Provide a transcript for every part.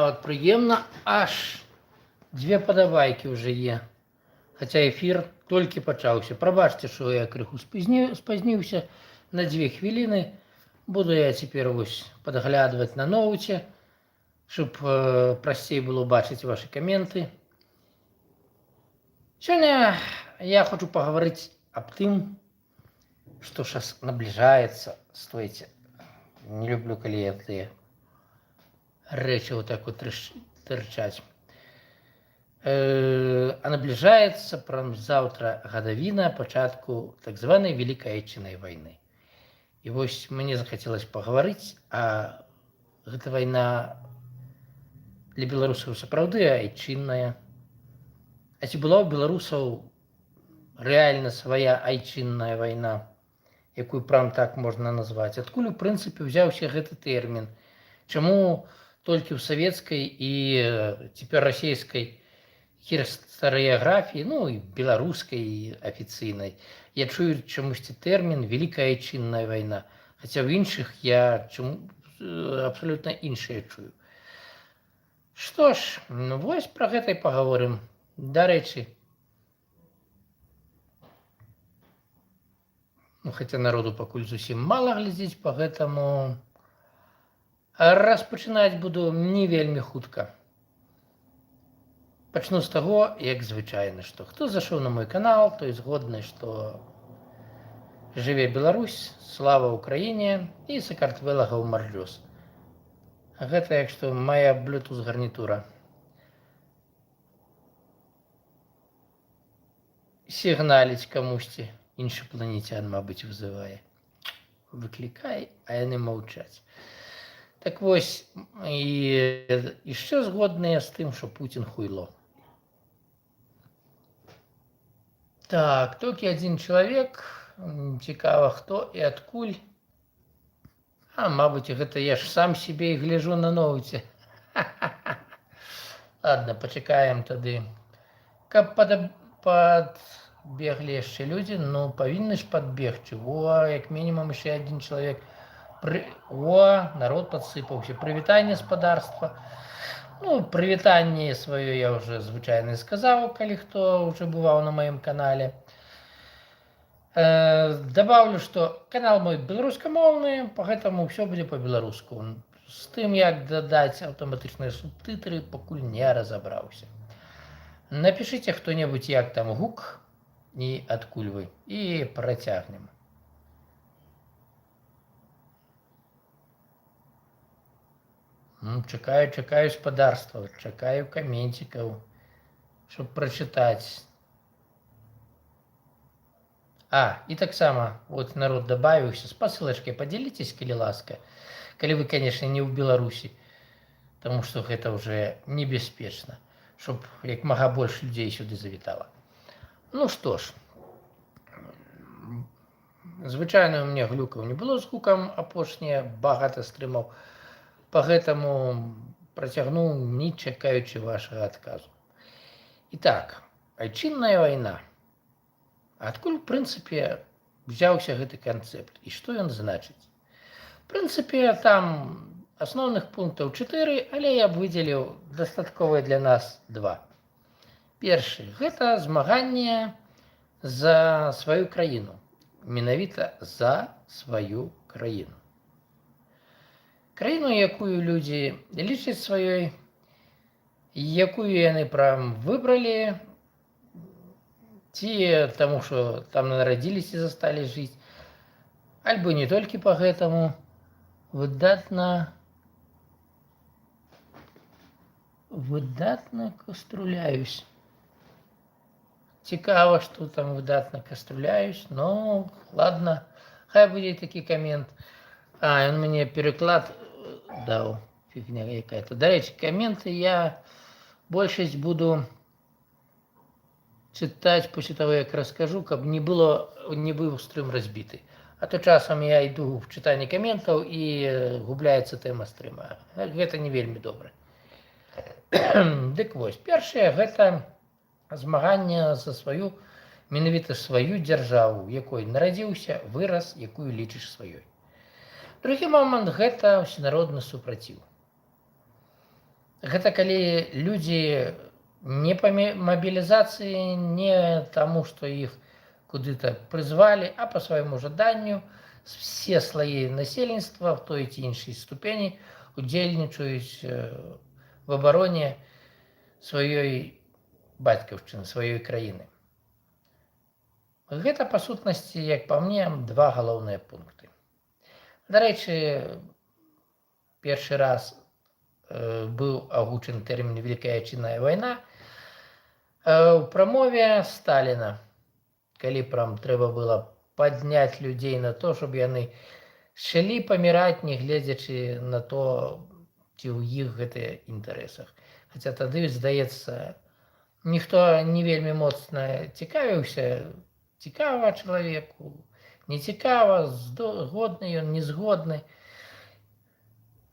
нават прыемна, аж 2 падабайкі ўжо є. Хаця эфір толькі пачаўся. Прабачце, што я крыху спазніўся на 2 хвіліны. Буду я цяпер вось падглядваць на ноуце, щоб прасцей было бачыць вашы каменты. Сёння я хочу паговорыць аб тым, што зараз набліжаецца. Стойце, не люблю, калі тыя рэчы вот так вот тырчаць. А набліжаецца прям заўтра гадавіна пачатку так званай Вялікай Айчыннай вайны. І вось мне захацелася паговорыць, а гэта вайна для беларусаў сапраўды айчынная. А ці была ў беларусаў рэальна свая айчынная вайна, якую прям так можна назваць? Адкуль у прынцыпе ўзяўся гэты тэрмін? Чаму толькі ў савецкай і цяпер расійскай гістарыяграфіі, ну і беларускай афіцыйнай, я чую чамусьці тэрмін Вялікая Айчынная вайна, хаця ў іншых я абсалютна іншыя чую. Што ж, вось пра гэта і паговорым. Дарэчы, хаця народу пакуль зусім мала глядзець па гэтаму, распачынаць буду не вельмі хутка. Пачну з таго, як звычайна, што хто зашоў на мой канал, той згодны, што жыве Беларусь, слава Украіне і Сакартвела гаўмарлёс. Гэта як што мая Bluetooth гарнітура. Сігналіць камусьці, іншапланецян, мабыць, вызывае. Выклікай, а яны маўчаць. Так вось, і яшчэ згодныя з тым, што Пуцін хуйло. Так, толькі адзін чалавек, цікава, хто і адкуль. А, мабыць, гэта я ж сам сябе і гляжу на ноуце. Ладно, пачакаем тады. Каб падбеглі яшчэ людзі, ну, павінны ж падбегчы. Во, як мінімум, яшчэ адзін чалавек. О, народ падсыпаўся. Прывітанне спадарства. Ну, прывітанне сваё я ўжо звычайна сказаў, калі хто ўжо бываў на маім канале. Дабаўлю, што канал мой беларускамоўны, пагэтаму ўсё будзе па-беларуску. З тым, як дадаць аўтаматычныя субтытры, пакуль не разабраўся. Напішыце хто-небудзь, як там гук і адкуль вы, і працягнем. Чакаю спадарства, чакаю каменцікаў, щоб прачытаць. А, і таксама, вот народ добавіўся, спасылачкай падзяліцесь, калі ласка, калі вы, конечно, не ў Беларусі, таму што гэта ўжо небяспечна, щоб як мага больш людзей сюды завітала. Ну што ж, звычайна у мяне глюкаў не было з гукам, апошнія багата стрымаў, пагэтаму працягну, не чакаючы вашага адказу. Ітак, айчынная вайна. Адкуль, в прынцыпе, взяўся гэты канцэпт і што ён значыць? В прынцыпе, там асноўных пунктаў 4, але я б выдзеліў дастатковыя для нас 2. Першы, гэта змаганне за сваю краіну. Менавіта за сваю краіну. Краіну, якую людзі лічаць сваёй, якую яны прям выбралі, ці таму, што там нарадзіліся і засталі жыць, альбо не толькі па гэтаму, выдатна каструляюсь. Цікава, што там выдатна каструляюсь, но ладно, хай будзе такі камент. А, ён мне переклад даў, фігня якая-то. Дарэчы, каменты я большасць буду чытаць пасля таго, як раскажу, каб не быў стрым разбіты. А то часам я іду в чытанне каментаў і губляецца тэма стрыма. Гэта не вельмі добра. Дык вось, першае, гэта змаганне за сваю, менавіта сваю дзяржаву, якой нарадзіўся, вырас, якую лічыш сваёй. Другі момант – гэта ўсенародны супраціў. Гэта калі людзі не па мабілізацыі, не таму, што іх куды-то прызвалі, а па свайму жаданню все слаі насельніцтва в той ці іншай ступені удзельнічаюць в абароне сваёй бацькаўшчыны, сваёй краіны. Гэта, па сутнасці, як па мне, два галоўныя пункты. Дарэчы, першы раз быў агучаны тэрмін «Великая Отчинная вайна» ў прамове Сталіна, калі прям трэба было падняць людзей на то, щоб яны шылі паміраць, не гледзячы на то, ці ў іх гэтыя інтарэсах. Хаця тады, здаецца, ніхто не вельмі моцна цікавіўся, цікава чалавеку, не цікава, згодны ён, не згодны.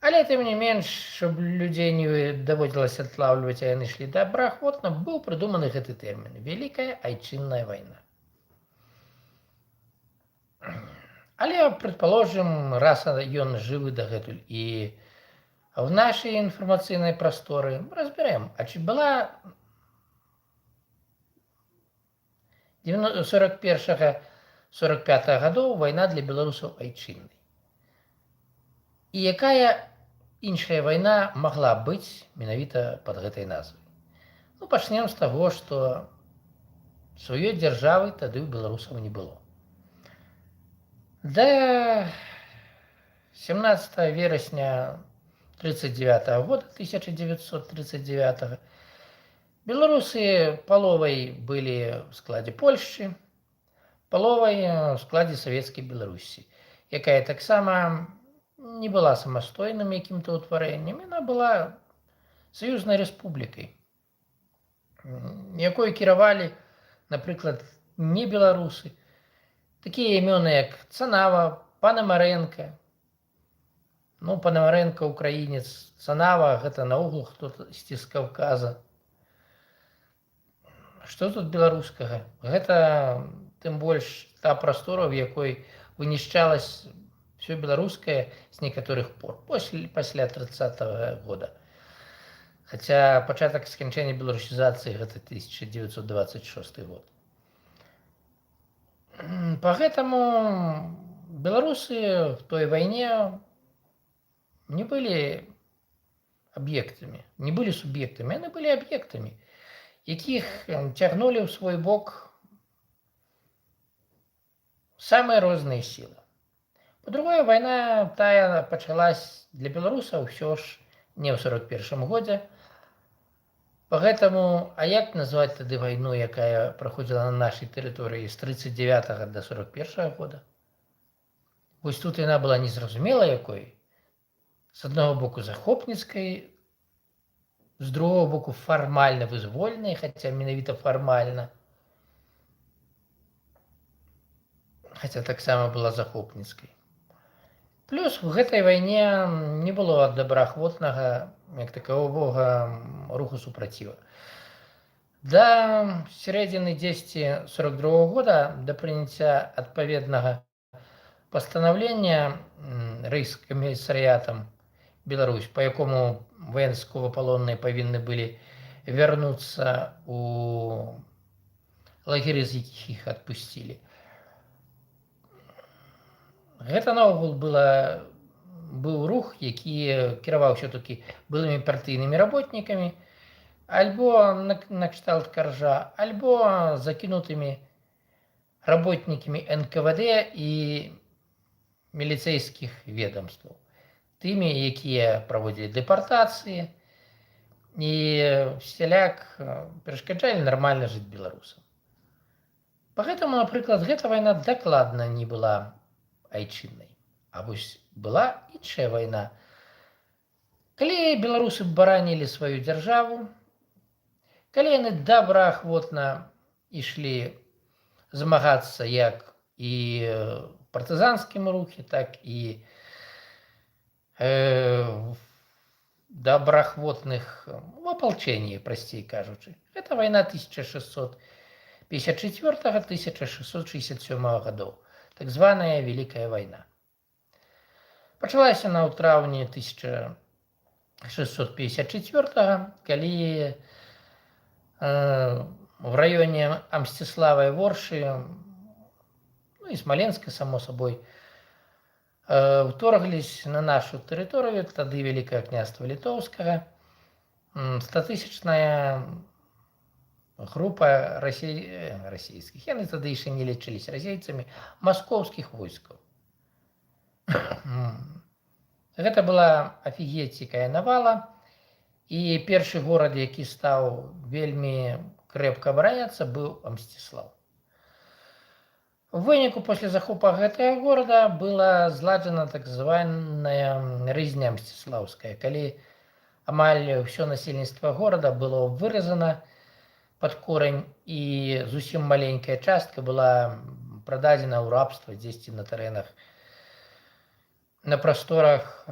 Але тым не менш, щоб людзей не даводзілася атлавліваць, а яны ішлі добраахвотна, быў прыдуманы гэты тэрмін «Великая Отчинная вайна». Але, предположим, раз ён жывы дагэтуль і в нашай інфармацыйнай прасторы, разберем, а ці была 41-45 гадоў вайна для беларусаў айчыннай? І якая іншая вайна магла быць менавіта пад гэтай назвай? Ну, пачнем з таго, што сваёй дзяржавы тады ў беларусаў не было. Да 17 верасня 1939 беларусы паловай былі в складзе Польшчы, паловай в складзе Савецкай Беларусі, якая таксама не была самастойным якім-то ўтварэннем, яна была саюзнай рэспублікай, якой кіравалі, напрыклад, не беларусы. Такія імёны, як Цанава, Панамарэнка. Ну, Панамарэнка украінец, Цанава — гэта наогул хто-то з Каўказа. Што тут беларускага? Гэта тым больш та прастора, в якой вынішчалась все беларускае з некаторых пор, пасля 30-го года. Хаця пачатак сканчэння беларусізацыі — гэта 1926 год. Поэтому беларусы в той войне не были объектами, не были субъектами, они были объектами, якіх цягнули в свой бок самые розныя силы. По-другое, война тая пачалась для беларусаў ўсё ж не ў 41-м годзе. Поэтому, а як назваць тады вайну, якая праходзіла на нашай тэрыторыі з 39 до 41 года? Вось тут яна была незразумела якой. З аднаго боку захопніцкай, з другого боку фармальна вызвольнай, хаця менавіта фармальна. Хаця таксама была захопніцкай. Плюс в гэтай вайне не было добраахвотнага, як такового руху супраціва. До сярэдзіны 1042 года, до прыняцця адпаведнага пастанаўлення рэйхскамісарыятам Беларусь, па якому ваенскавапалонныя павінны былі вярнуцца у лагеры, з якіх іх адпусцілі. Гэта наогул быў рух, які кіраваўся толькі былымі партыйнымі работнікамі, альбо накшталт Каржа, альбо закінутымі работнікамі НКВД і міліцэйскіх ведомстваў, тымі, якія праводзілі дэпартацыі і всяляк перашкаджалі нармальна жыць беларусам. Поэтому, напрыклад, гэта вайна дакладна не была айчыннай. А вось была іншая вайна. Калі беларусы баранілі сваю дзяржаву, калі яны добраахвотна ішлі змагацца як і в партызанскім рухе, так і добраахвотных в апалчэнні, прасцей кажучы. Гэта вайна 1654-1667 гадоў. Так званая Великая вайна. Пачалася она ў траўні 1939 654, калі в раёне Амсціслава і Воршы, ну і Смаленска, само собой, вторглись на нашу тэрыторыю, тады Вялікае княства Літоўскага, 100-тысячная група расійскіх, яны тады яшчэ не лічыліся расейцамі, маскоўскіх войскаў. Гэта была афігець якая навала, і першы горад, які стаў вельмі крэпка абараняцца, быў Амсціслаў. У выніку пасля захопа гэтага горада была зладжана так званая рызня Мсціслаўская, калі амаль ўсё насельніцтва горада было выразана пад корань, і зусім маленькая частка была прададзена ў рабства дзесьці на тэрэнах, на прасторах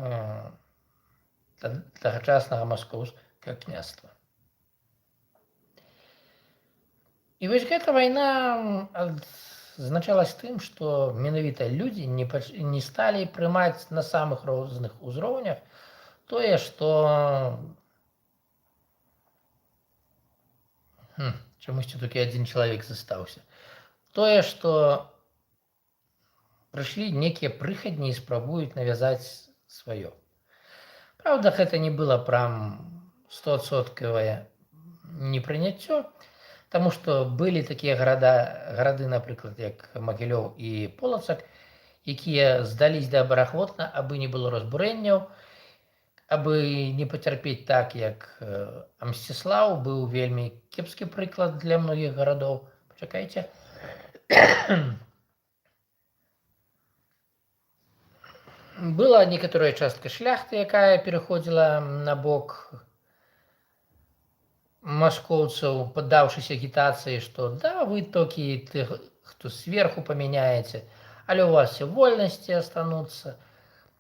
тагачаснага маскоўскага княства. І вось гэта вайна азначалась тым, што менавіта людзі не сталі прымаць на самых розных узроўнях тое, што чамусьці толькі адзін чалавек застаўся. Тое, што прыйшлі некія прыхадні і спрабуюць навязаць сваё. Праўда, гэта не было прям 100% непрыняццё, таму што былі такія гарады, напрыклад, як Магілёў і Полацак, якія здались добраахвотна, абы не было разбурэнняў, абы не пацярпець так, як Амсціслаў быў вельмі кепскі прыклад для многіх гарадоў. Пачакайце. Была некаторая частка шляхты, якая пераходзіла на бок маскоўцаў, паддаўшыся агітацыі, што да, вы толькі тых, хто сверху памяняеце, але у вас все вольнасці астануцца,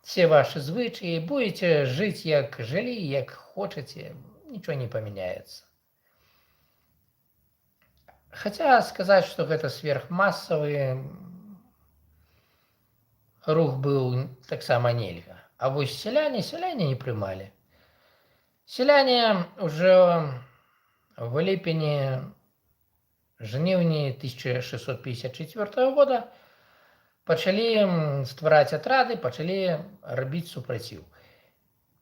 все ваши звычаі, будете жыць як жылі, як хочаце, нічого не памяняецца. Хаця сказаць, што гэта сверхмасавы рух быў таксама нельга. А вось сяляне не прымалі. Сяляне ўжо в ліпені-жніўні 1654 года пачалі ствараць атрады, пачалі рабіць супраціў.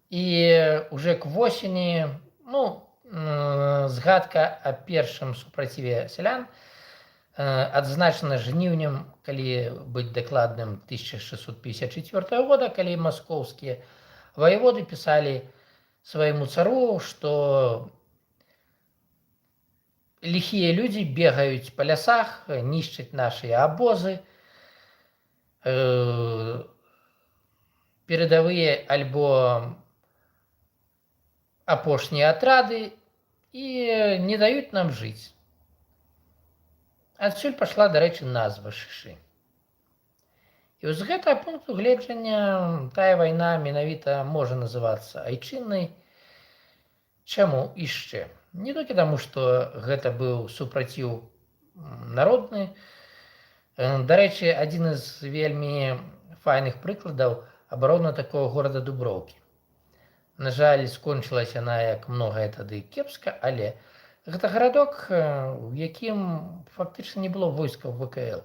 І уже к восені, згадка о першым супраціве сялян адзначана жніўнем, калі быць дакладным, 1654 года, калі маскоўскія ваяводы пісалі свайму цару, што ліхія людзі бегаюць па лясах, нішчаць нашыя абозы, перадавыя альбо апошнія атрады і не даюць нам жыць. Адсюль пашла, дарэчы, назва Шышы. І з гэтага пункту гледжання тая вайна менавіта можа называцца айчыннай. Чаму яшчэ? Не толькі таму, што гэта быў супраціў народны. Дарэчы, адзін з вельмі файных прыкладаў абарона такого горада Дуброўкі. На жаль, скончылася яна, як многае тады, кепска, але гэта гарадок, у якім фактычна не было войскаў ВКЛ.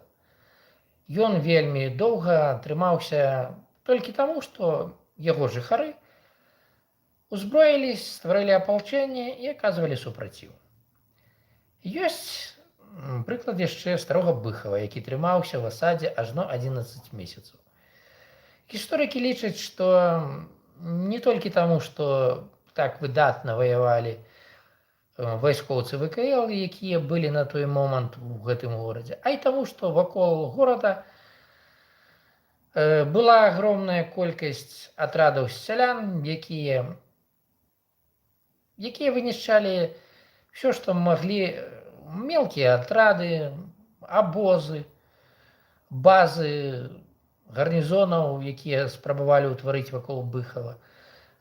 Ён вельмі доўга трымаўся толькі таму, што яго жыхары узброілись, стварылі апалчэнне і аказвалі супраціў. Ёсць прыклад яшчэ старога Быхава, які трымаўся в асадзе ажно 11 месяцаў. Гісторыкі лічаць, што не толькі таму, што так выдатна ваявалі вайскоўцы ВКЛ, якія былі на той момант у гэтым горадзе, а і таму, што вакол горада была агромная колькасць атрадаў сялян, якія вынішчалі все, што маглі, мелкія атрады, абозы, базы гарнізонаў, якія спрабавалі ўтварыць вакол Быхава.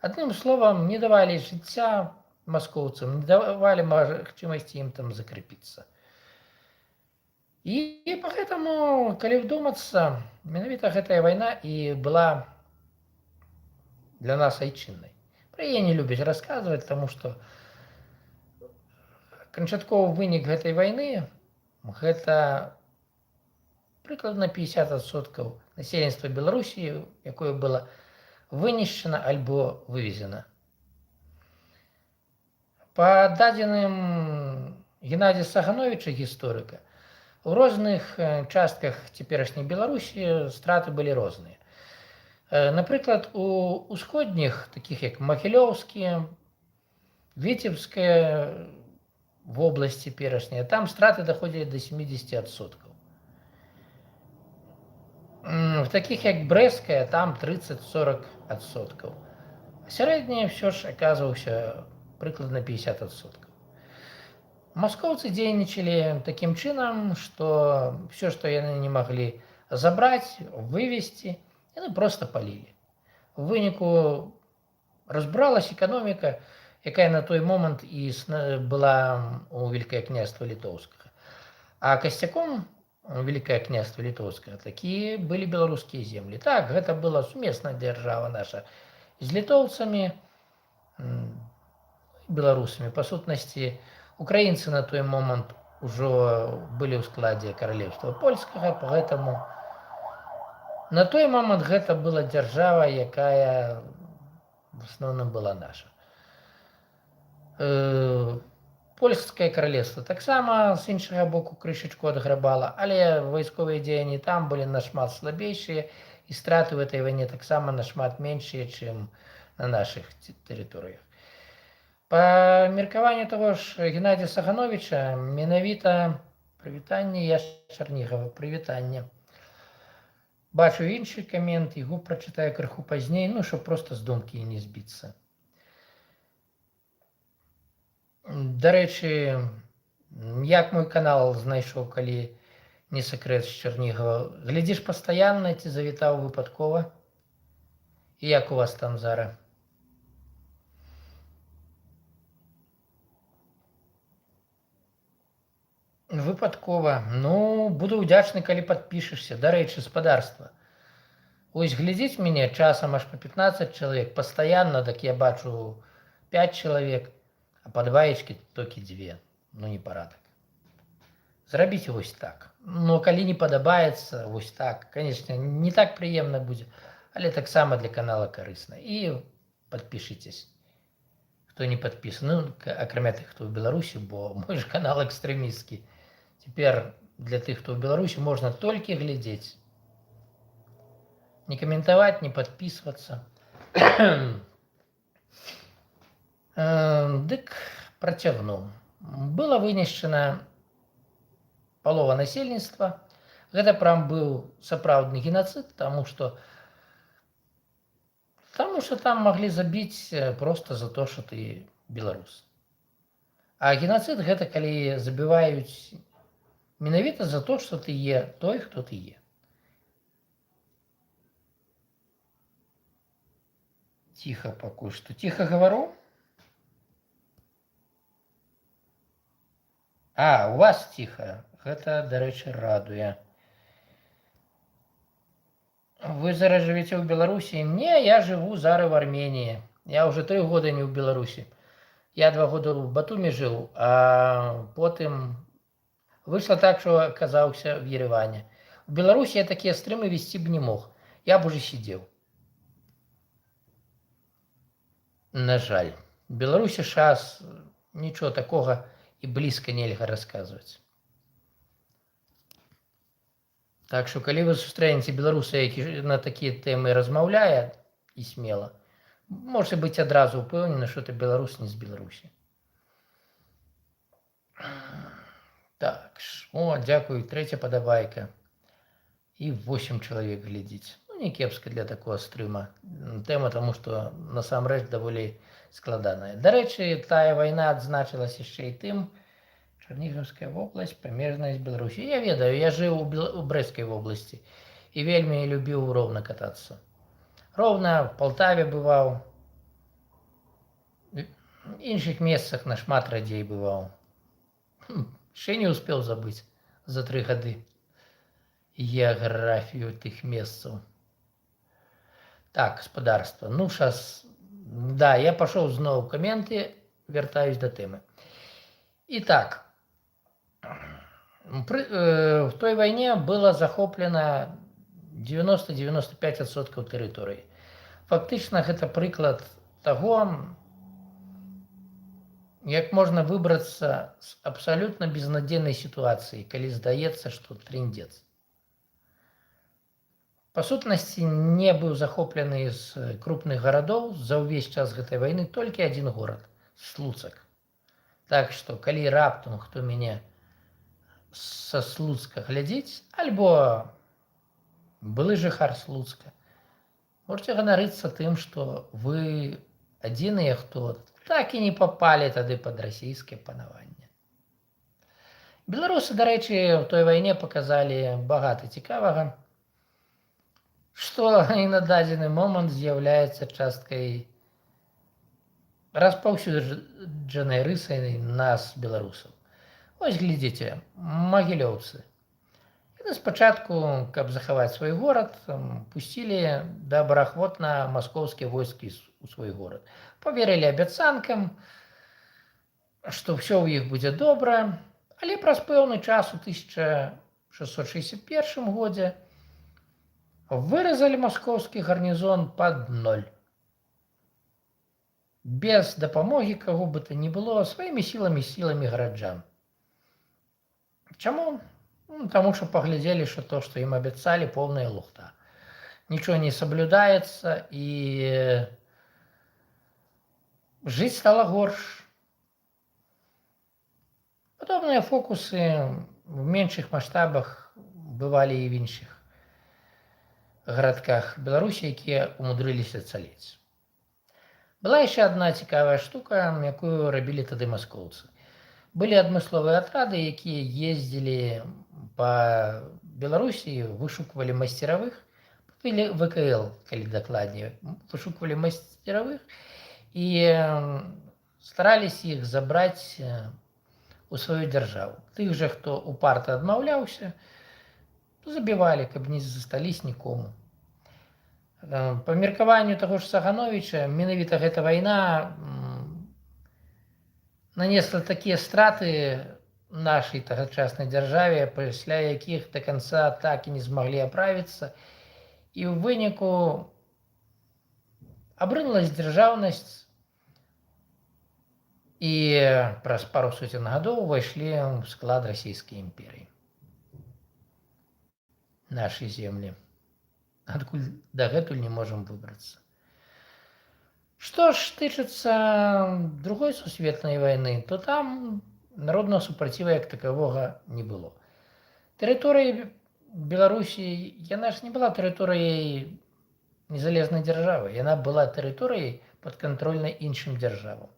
Адным словам, не давалі жыцця маскоўцам, не давалі магчымасці ім там закрепіцца. І поэтому, калі вдумацца, менавіта гэтая вайна і была для нас айчыннай. Пра яе не любяць расказваць, таму што канчатковы вынік гэтай вайны гэта прыкладна 50% насельніцтва Беларусі, якое было вынішчана альбо вывезена. Па дадзеным Геннадзія Сагановіча, гісторыка, у розных частках цяперашняй Беларусі страты былі розныя. Напрыклад, у ўсходніх, такіх як Магілёўскі, Віцебская вобласць цяперашняя, там страты даходзілі да 70%. В таких як Брэсцкая, там 30-40%. Сярэдняе ўсё ж аказваўся прыкладна 50%. Маскоўцы дзейнічалі такім чынам, што ўсё, што яны не маглі забраць, вывезці, яны проста палілі. У выніку разбуралась эканоміка, якая на той момант і была у Вялікае княства Літоўскага. А касцяком Великое княство Литовское, такие были белорусские земли. Так, это была сумесная держава наша с литовцами, белорусами. По сутности, украинцы на той момент уже были в складе королевства польского, поэтому на той момент это была держава, якая в основном была наша. Польскае каралевства таксама з іншага боку крышачку адграбала, але вайсковыя дзеянні там былі нашмат слабейшыя, і страты ў этой вайне таксама нашмат меншыя, чым на нашых тэрыторыях. Па меркаванню таго ж Геннадзія Сагановіча, менавіта прывітанне, я Чарнігава, прывітанне. Бачу іншы камент, яго прачытаю крыху пазней, ну, щоб проста з думкі не збіцца. Дарэчы, як мой канал знайшоў, калі не сакрэт з Чарнігава? Глядзіш пастаянна ці завітаў выпадкова? І як у вас там зараз? Выпадкова. Ну, буду ўдзячны, калі падпішешся. Дарэчы, спадарства. Вось глядзіць мяне часам аж па 15 чалавек, пастаянна, так я бачу 5 чалавек. А па дваечкі толькі 2. Ну, не парадак. Зрабіце вось так. Ну, калі не падабаецца, вось так. Канешне, не так прыемна будзе, але таксама для канала карысна. І падпішыцесь. Хто не падпісаны, ну, акрамя тых, хто ў Беларусі, бо мой ж канал экстрэмісцкі. Цяпер для тых, хто ў Беларусі, можна толькі глядзець. Не каментаваць, не падпісвацца. Дык працягну. Была вынішчана палова насельніцтва. Гэта прям быў сапраўдны геноцид, таму што там маглі забіць проста за то, што ты беларус. А геноцид гэта калі забіваюць менавіта за то, што ты є той, хто ты є. Ціха пакуль што. Ціха гавару? А, у вас ціха. Гэта, дарэчы, радуе. Вы зараз жывеце ў Беларусі? Не, я жыву зараз в Арменіі. Я ўжо 3 года не ў Беларусі. Я 2 года ў Батуме жыў, а потым выйшла так, што аказаўся в Ереване. У Беларусі я такія стрымы весці б не мог. Я б уже сидзеў. На жаль. В Беларусі час нічого такога і блізка нельга расказваць. Так што, калі вы сустрэнеце беларуса, які на такія тэмы размаўляе, і смела, можете быць адразу ўпэўнены, што ты беларус не з Беларусі. Так, о, дзякую, 3-я падабайка. І 8 чалавек глядзіць. Ну, не кепска для такого стрыма. Тэма, таму што насамрэч даволі складаная. Дарэчы, тая вайна адзначылася яшчэ і тым, Чарнігаўская вобласць, памежная з Беларусі. Я ведаю, я жыў у Брэсцкай вобласці і вельмі любіў Роўна катацца. Роўна, в Полтаве бываў, в іншых месцах нашмат радзей бываў. Ще не успеў забыць за 3 гады геаграфію тых месцаў. Так, гаспадарства. Ну, зараз Да, я пошел зноў комменты, вяртаюсь до тэмы. Итак, в той войне было захоплено 90-95% тэрыторыі. Фактычна гэта прыклад таго, як можна выбрацца з абсалютна безнадзейнай сітуацыі, калі здаецца, што трындзец. Па сутнасці не быў захоплены з крупных гарадоў за ўвесь час гэтай вайны толькі адзін горад Слуцак. Так што калі раптам хто мяне са Слуцка глядзіць, альбо былы жыхар Слуцка, можете ганарыцца тым, што вы адзіныя, хто так і не папалі тады пад расійскае панаванне. Беларусы, дарэчы, у той вайне паказалі багата цікавага, што і на дадзены момант з'яўляецца часткай распаўсюджанай рысай нас, беларусаў. Вось глядзіце, магілёўцы. Яны спачатку, каб захаваць свой горад, пусцілі добраахвотна маскоўскія войскі ў свой горад. Паверылі абяцанкам, што ўсё ў іх будзе добра, але праз пэўны час у 1661 годзе выразалі маскоўскі гарнізон пад ноль. Без дапамогі каго бы то ні было, сваімі сіламі гараджан. Чаму? Таму што паглядзелі, што то, што ім абяцалі, поўная лухта. Нічого не соблюдаецца і жыць стала горш. Падобныя фокусы в меншых маштабах бывалі і в іншых гарадках Беларусі, якія умудрыліся цалець. Была яшчэ адна цікавая штука, якую рабілі тады маскоўцы. Былі адмысловыя атрады, якія ездзілі па Беларусі, вышуквалі масцеравых, ВКЛ, калі дакладней, вышуквалі масцеравых і стараліся іх забраць у сваю дзяржаву. Тых жа, хто упарта адмаўляўся, забівалі, каб не застались нікому. Па меркаванню таго ж Сагановіча, менавіта гэта вайна нанесла такія страты нашай тагачаснай дзяржаве, пасля якіх да канца так і не змаглі аправіцца, і ў выніку абрынулась дзяржаўнасць, і праз пару соцень гадоў увайшлі ў склад расійскай імперыі. Нашы землі. Адкуль дагэтуль не можам выбрацца. Што ж тычыцца другой сусветнай вайны, то там народнага супраціва як такавога не было. Тэрыторыя Беларусі, яна ж не была тэрыторыяй незалежнай дзяржавы, яна была тэрыторыяй падкантрольнай іншым дзяржавам.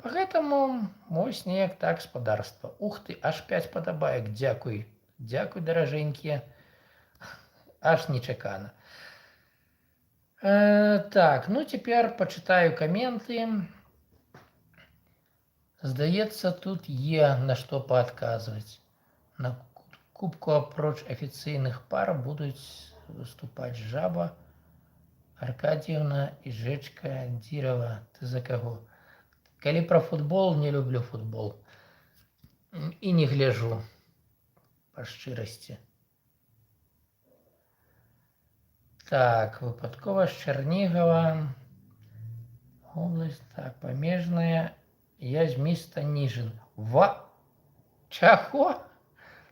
Пагэтаму вось неяк так гаспадарства. Ух ты, аж 5 падабаек, дзякуй. Дзякуй, даражэнькія. Аж нечакана. Так, ну цяпер пачытаю каменты. Здаецца, тут на што паадказваць. На кубку апроч афіцыйных пар будуць выступаць Жаба, Аркадіевна і Жэчка Дзірава. Ты за каго? Калі пра футбол, не люблю футбол. І не гляжу. Па шчырасці. Так, выпадкова з Чарнігава. Область, так, памежная. Я з места Ніжин. Чаго?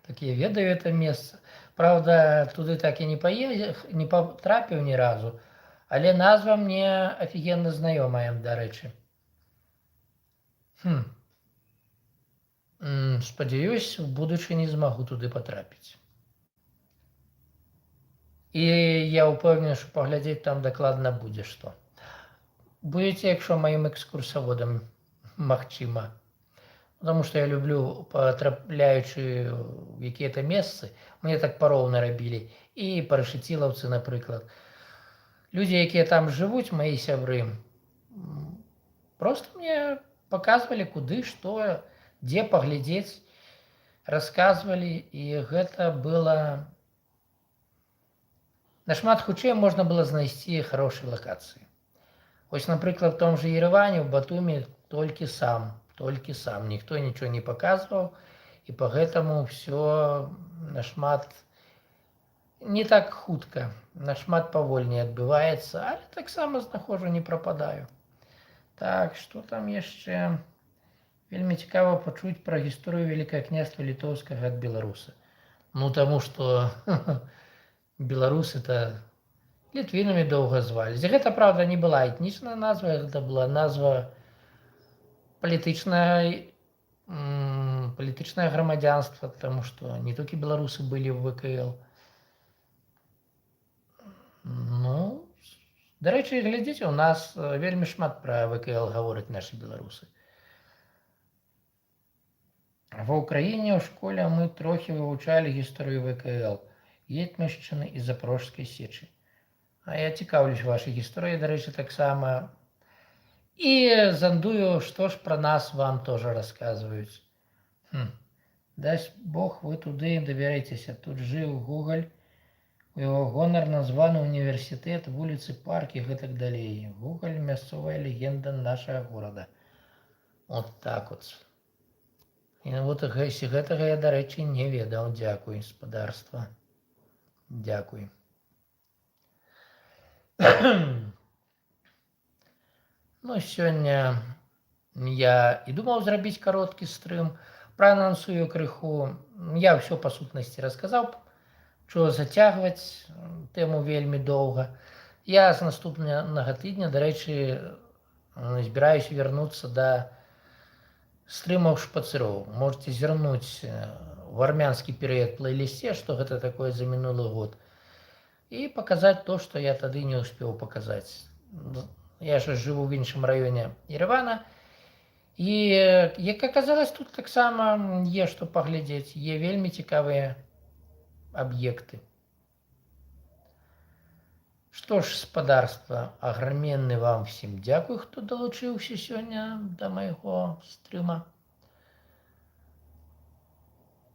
Так я ведаю это месца. Правда, туды так і не патрапіў ні разу. Але назва мне офігенна знаёмая, дарэчы. Спадзяюсь, в будучыні змагу туды патрапіць. І я ўпэўнены, што паглядзець там дакладна будзе што. Будзеце, якщо маім экскурсаводам, магчыма. Потому што я люблю, патрапляючы в якія-то месцы, мне так пароўна рабілі. І парашыцілаўцы, напрыклад. Людзі, якія там жывуць, маі сябры, проста мне паказвалі, куды, што, дзе паглядзець, расказвалі, і гэта было... Нашмат хутчэй можна было знайсці хорошай лакацыі. Ось, наприклад, в том же Ереване, в Батуми толькі сам. Ніхто нічого не паказваў, і поэтому все нашмат не так хутка, нашмат павольней адбываецца, але таксама знаходжу, не прападаю. Так, што там яшчэ? Вельмі цікава пачуць пра гісторыю Вялікае княства літоўскага ад беларуса. Ну, таму што беларусы-то літвінамі доўга зваліся. Гэта, праўда, не была этнічная назва, гэта была назва палітычнае грамадзянства, таму што не толькі беларусы былі ў ВКЛ. Ну, дарэчы, глядзіце, у нас вельмі шмат пра ВКЛ гавораць нашы беларусы. Ва ўкраіне ў школе мы трохі вывучалі гісторыю ВКЛ, Гетьманшчыны і Запорожскай сечы. А я цікаўлюсь вашай гісторыяй, дарэчы, таксама. І зандую, што ж пра нас вам тоже расказваюць. Дасць Бог, вы туды давярайцеся. Тут жыў Гоголь, у яго гонар названы універсітэт, вуліцы, паркі, гэтак далей. Гоголь — мясцовая легенда нашага горада. Вот так вот. І вот гэтага я, дарэчы, не ведаў. Дзякуй, спадарства. Дзякуй. Ну, сёння я і думаў зрабіць кароткі стрым, праанансую крыху. Я ўсё па сутнасці расказаў, чого зацягваць тэму вельмі доўга. Я з наступнага тыдня, дарэчы, збіраюся вярнуцца да стрымаў шпацыроў. Можете зірнуць в армянскі перыяд плейлісце, што гэта такое за мінулы год, і паказаць то, што я тады не ўспеў паказаць. Я ж жыву в іншым раёне Еревана, і, як аказалось, тут таксама є што паглядзець, є вельмі цікавыя аб'екты. Што ж, спадарства, аграменны вам всім дзякуй, хто далучыўся сёння да майго стрыма.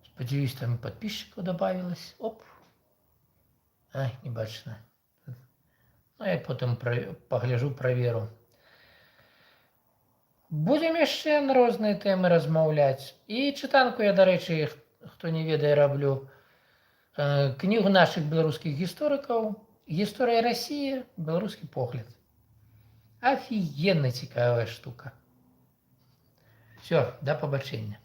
Спадзяюсь, там і подписчиков добавилось. Оп. Ай, не бачна. Ну, я потым пагляжу, праверу. Будзем яшчэ на розныя тэмы размаўляць. І чытанку я, дарэчы, хто не ведае, раблю кнігу нашых беларускіх гісторыкаў «Гісторыя России. Беларускі погляд». Офігенна цікавая штука. Все, да пабачэння.